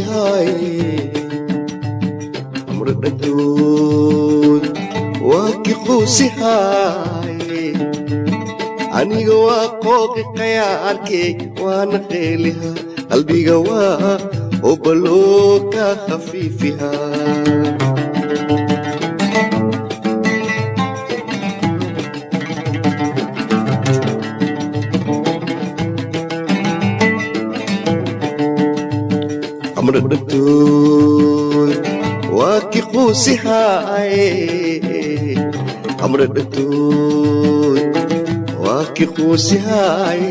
quusihay amradhadood waa ki quusihay aniga waa qooqi qayaarkey waana qeeliha qalbiga waa obaloo ka khafiifiha amradhadood waa ki quusihay amradhadood waa ki quusihay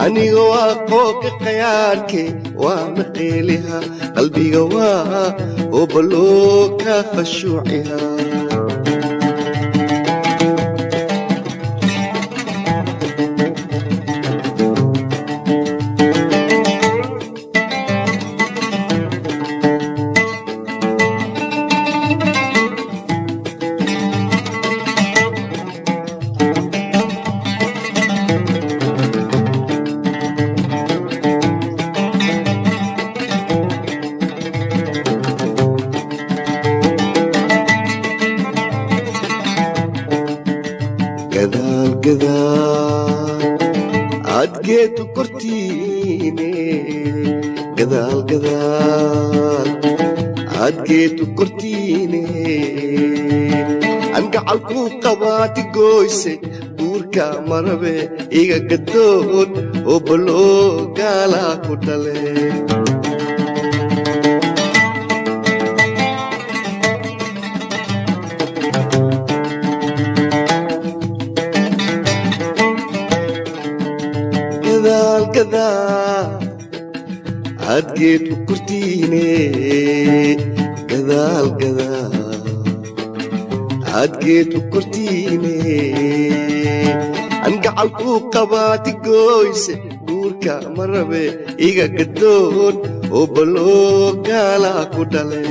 aniga waa qooqi qayaarkey waana qeeliha qalbiga waa obaloo ka khashuuciha adgeedu kortiine gadaal adgeedu kortiine an gacalkuu qabaati gooyse guurka marabe iga gadoon oo baloo gaalaa ku dhale adgeedu kortiine gadaal adgeedu kortiine an gacalkuu qabaati gooyse guurka marabe iga gadoon oo baloo gaalaa ku dhale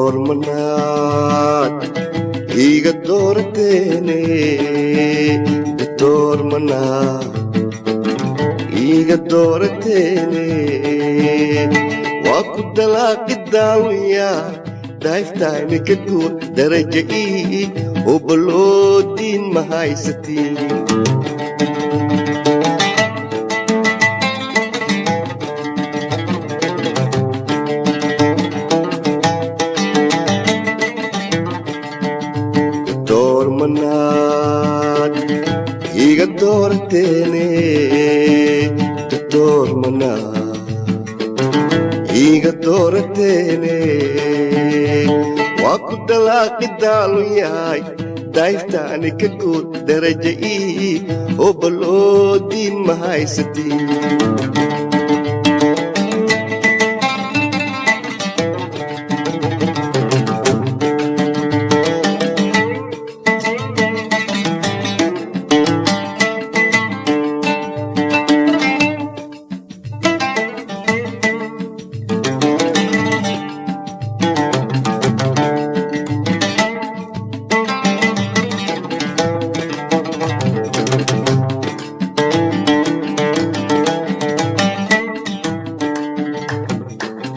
doormanaad iga doorateene doormanaad iga doorateene waa ku dalaaqi daawiya daayftayna ka guur daraja ii oo baloodiin ma haysatiin doormanaad iga doorateene doormanaad iga doorateene waa ku dalaaqi daalu yahay daayftaani ka guur daraja ii oo baloodiin ma haysatiin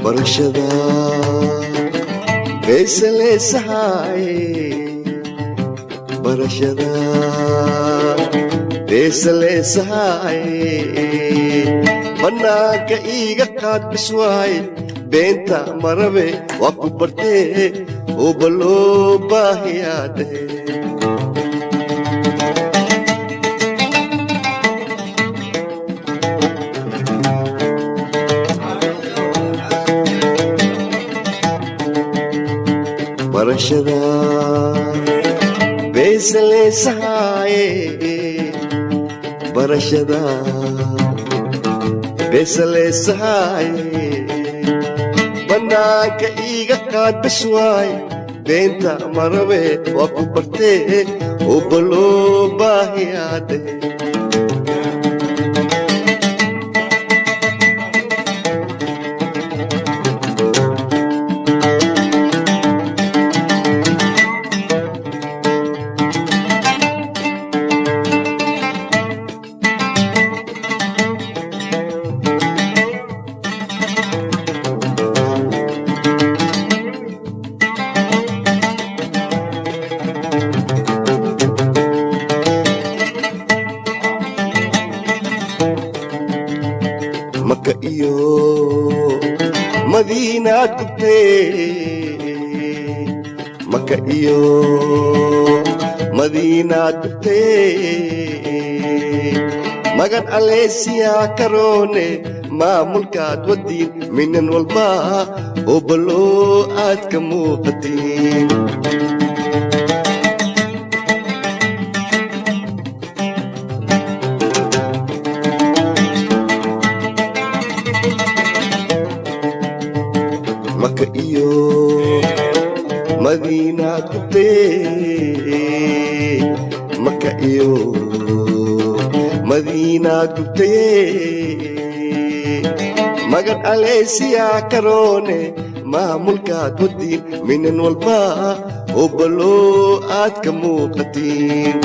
barashada beesaleesahay barashada beesaleesahay bannaanka iiga qaad biswaay beenta marabe waa ku bartee oo baloo baahiyaade barashada beesaleesahay barashada beesaleesahaaye bannaanka iiga qaad bes waaye beenta marabe waa ku bartee oo baloo baahiyaade maka iyo madiinaad gubtee maka iyo madiinaad gubtee magan aleesiyaa karoone maamulkaad wadiin minan walba oo baloo aad ka muuqatiin maka iyo madiinaad gubtee maka iyo madiinaad gubtee magan aleesiyaa karoone maamulkaad wadiin minan walba oo baloo aad ka muuqatiin